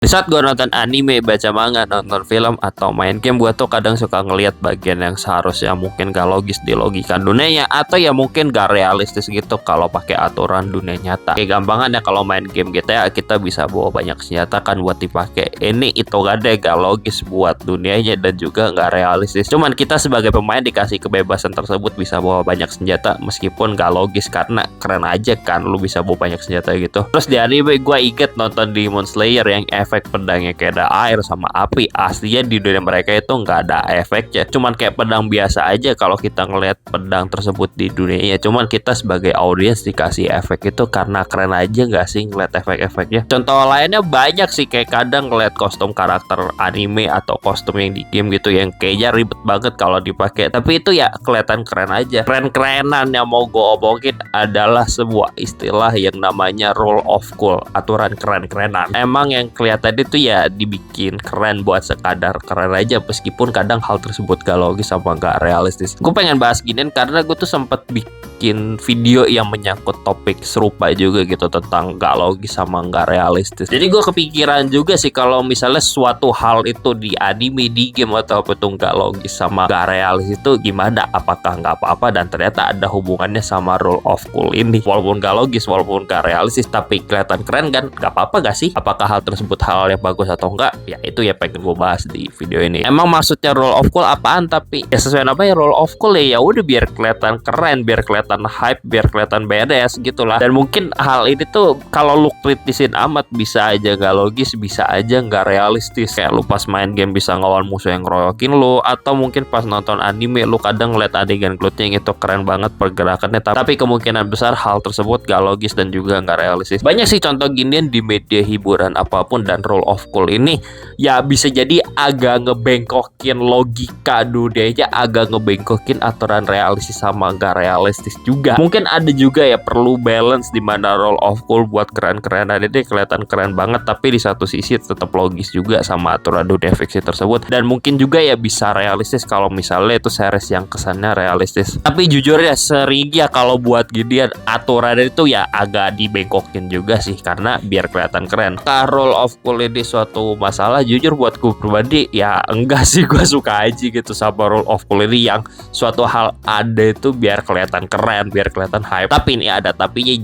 Di saat gue nonton anime, baca manga, nonton film, atau main game, gue tuh kadang suka ngeliat bagian yang seharusnya mungkin gak logis di logika dunianya, atau ya mungkin gak realistis gitu kalau pakai aturan dunia nyata. Kayak gampangan ya kalau main game GTA, kita bisa bawa banyak senjata kan buat dipakai. Ini itu gak logis buat dunianya dan juga gak realistis. Cuman kita sebagai pemain dikasih kebebasan tersebut bisa bawa banyak senjata meskipun gak logis, karena keren aja kan lu bisa bawa banyak senjata gitu. Terus di anime gue inget nonton Demon Slayer yang efek pedangnya kayak ada air sama api. Aslinya di dunia mereka itu nggak ada efeknya, cuman kayak pedang biasa aja kalau kita ngeliat pedang tersebut di dunianya. Cuman kita sebagai audiens dikasih efek itu karena keren aja nggak sih ngeliat efek-efeknya. Contoh lainnya banyak sih, kayak kadang ngeliat kostum karakter anime atau kostum yang di game gitu yang kayaknya ribet banget kalau dipakai, tapi itu ya kelihatan keren aja. Keren-kerenan yang mau gue omongin adalah sebuah istilah yang namanya rule of cool, aturan keren-kerenan. Emang yang kelihatan tadi tuh ya dibikin keren buat sekadar keren aja, meskipun kadang hal tersebut gak logis sama gak realistis. Gue pengen bahas ginian karena gue tuh sempet bikin video yang menyangkut topik serupa juga gitu, tentang gak logis sama gak realistis. Jadi gue kepikiran juga sih kalau misalnya suatu hal itu di anime, di game, atau apa tuh gak logis sama gak realistis itu gimana, apakah gak apa-apa? Dan ternyata ada hubungannya sama rule of cool ini. Walaupun gak logis, walaupun gak realistis, tapi kelihatan keren kan, gak apa-apa gak sih? Apakah hal tersebut hal yang bagus atau enggak? Ya itu ya pengen gue bahas di video ini. Emang maksudnya rule of cool apaan? Tapi ya sesuai namanya rule of cool ya udah biar kelihatan keren, biar kelihatan hype, biar kelihatan badass gitulah. Dan mungkin hal ini tuh kalau lu kritisin amat bisa aja gak logis, bisa aja gak realistis. Kayak lu pas main game bisa ngelawan musuh yang ngeroyokin lu, atau mungkin pas nonton anime lu kadang ngeliat adegan glutnya yang itu keren banget pergerakannya, tapi kemungkinan besar hal tersebut gak logis dan juga gak realistis. Banyak sih contoh ginian di media hiburan apapun, dan rule of cool ini ya bisa jadi agak ngebengkokin logika dunianya, agak ngebengkokin aturan realistis sama gak realistis juga. Mungkin ada juga ya perlu balance di mana rule of cool buat keren-kerenan ini kelihatan keren banget, tapi di satu sisi tetap logis juga sama aturan dunia fiksi tersebut. Dan mungkin juga ya bisa realistis kalau misalnya itu series yang kesannya realistis. Tapi jujur ya sering ya kalau buat ginian aturan itu ya agak dibengkokin juga sih, karena biar kelihatan keren. Rule of cool ini suatu masalah, jujur buat gue pribadi ya enggak sih. Gue suka aja gitu sama rule of cool ini, yang suatu hal ada itu biar kelihatan keren, biar kelihatan hype. Tapi ini ada tapinya,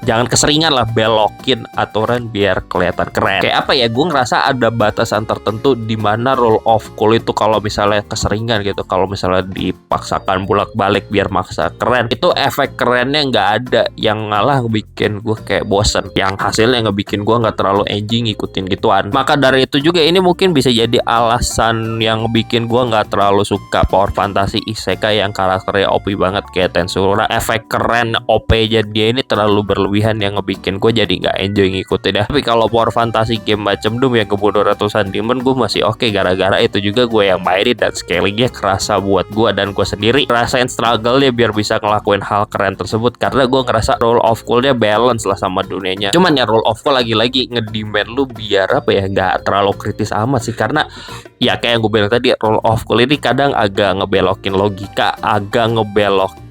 jangan keseringan lah belokin aturan biar kelihatan keren. Kayak apa ya, gue ngerasa ada batasan tertentu di mana rule of cool itu kalau misalnya keseringan gitu, kalau misalnya dipaksakan bolak-balik biar maksa keren, itu efek kerennya nggak ada, yang malah bikin gue kayak bosen, yang hasilnya ngebikin gue nggak terlalu enjoy ngikutin gituan. Maka dari itu juga ini mungkin bisa jadi alasan yang bikin gue nggak terlalu suka power fantasy isekai yang karakternya OP banget kayak Tensura. Efek keren OP-nya dia ini terlalu berlebihan yang ngebikin gue jadi nggak enjoy ngikutin ya. Tapi kalau power fantasy game macam Doom yang kebunuh ratusan demon, gue masih oke, gara-gara itu juga gue yang mainin dan scalingnya kerasa buat gue, dan gue sendiri rasain struggle-nya biar bisa ngelakuin hal keren tersebut, karena gue ngerasa rule of cool-nya balance lah sama dunianya. Cuman ya rule of cool lagi-lagi ngedemand lu biar apa ya, nggak terlalu kritis amat sih, karena ya kayak yang gue bilang tadi, rule of cool ini kadang agak ngebelokin logika, agak ngebelokin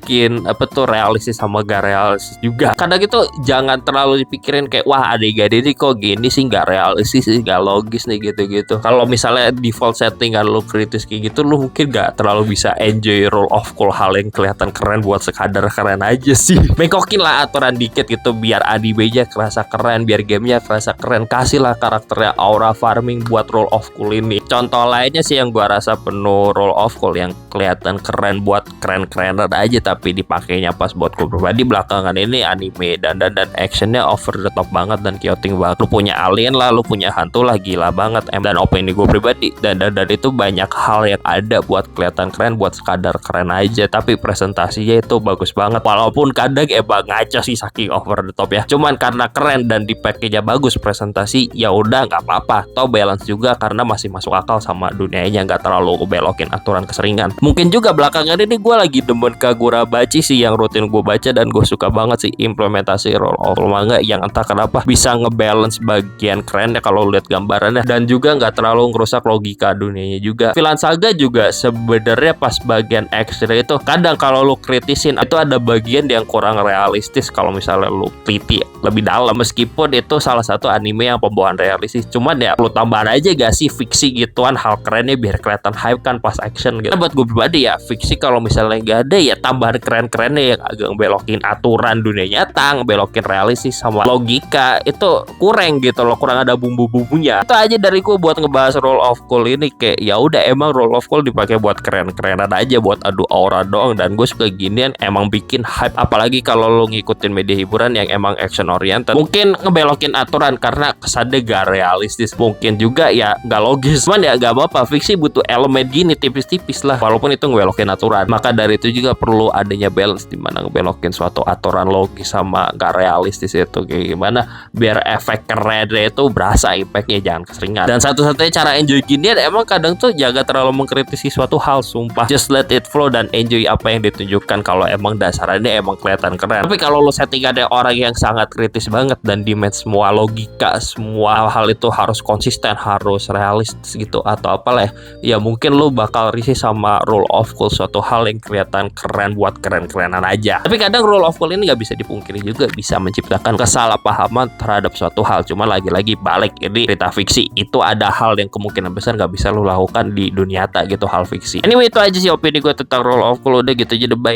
apa tuh realistis sama gak realistis juga. Kadang gitu jangan terlalu dipikirin kayak wah adegan ini kok gini sih gak realistis sih, gak logis nih gitu-gitu. Kalau misalnya default setting kan lu kritis kayak gitu, lu mungkin gak terlalu bisa enjoy rule of cool, hal yang kelihatan keren buat sekadar keren aja sih. Bengkokin lah aturan dikit gitu biar animenya kerasa keren, biar gamenya kerasa keren. Kasih lah karakternya aura farming buat rule of cool ini. Contoh lainnya sih yang gua rasa penuh rule of cool yang kelihatan keren buat keren-kerenan aja, tapi dipakainya pas buat gue pribadi belakangan ini anime dan actionnya over the top banget dan chaotic banget. Lu punya alien lah, lu punya hantu lah, gila banget. Dan opini gue pribadi dan itu banyak hal yang ada buat kelihatan keren, buat sekadar keren aja, tapi presentasinya itu bagus banget. Walaupun kadang emang ngaco sih saking over the top ya. Cuman karena keren dan dipakainya bagus presentasi, ya udah nggak apa-apa. Toh balance juga karena masih masuk akal sama dunianya, nggak terlalu belokin aturan keseringan. Mungkin juga belakangan ini gue lagi demen Kagura baca sih yang rutin gue baca, dan gue suka banget sih implementasi role of law manga yang entah kenapa bisa ngebalance bagian keren ya kalau lihat gambarannya, dan juga nggak terlalu ngerusak logika dunianya juga. Vinland Saga juga sebenarnya pas bagian action itu kadang kalau lu kritisin itu ada bagian yang kurang realistis kalau misalnya lu teliti lebih dalam, meskipun itu salah satu anime yang pembawaan realistis, cuman ya lu tambahan aja gak sih fiksi gituan hal kerennya biar kelihatan hype kan pas action gitu. Nah, buat gue pribadi ya fiksi kalau misalnya nggak ada ya tambahan keren-kerennya yang agak ngebelokin aturan dunia nyata, ngebelokin realistis sama logika itu kurang gitu loh, kurang ada bumbu-bumbunya. Itu aja dari gue buat ngebahas Roll of Cool ini, kayak ya udah emang Roll of Cool dipakai buat keren-kerenan aja, buat adu aura doang, dan gue suka ginian emang bikin hype, apalagi kalau lo ngikutin media hiburan yang emang action oriented. Mungkin ngebelokin aturan karena kesannya gak realistis, mungkin juga ya gak logis, cuman ya gak apa-apa, fiksi butuh elemen gini tipis-tipis lah walaupun itu ngebelokin aturan. Maka dari itu juga perlu adanya balance dimana ngebelokin suatu aturan logis sama gak realistis itu kayak gimana biar efek kerennya itu berasa, impactnya jangan keseringan. Dan satu-satunya cara enjoy ginian emang kadang tuh jaga terlalu mengkritisi suatu hal, sumpah, just let it flow dan enjoy apa yang ditunjukkan kalau emang dasarnya emang kelihatan keren. Tapi kalau lo setting ada orang yang sangat kritis banget dan demand semua logika, semua hal itu harus konsisten, harus realistis gitu atau apalah ya mungkin lo bakal risih sama Rule of Cool, suatu hal yang kelihatan keren buat keren-kerenan aja. Tapi kadang Rule of Cool ini nggak bisa dipungkiri juga bisa menciptakan kesalahpahaman terhadap suatu hal. Cuma lagi-lagi balik ini cerita fiksi, itu ada hal yang kemungkinan besar nggak bisa lo lakukan di dunia nyata gitu, hal fiksi. Anyway, itu aja sih opini gue tentang Rule of Cool. Udah gitu aja, bye.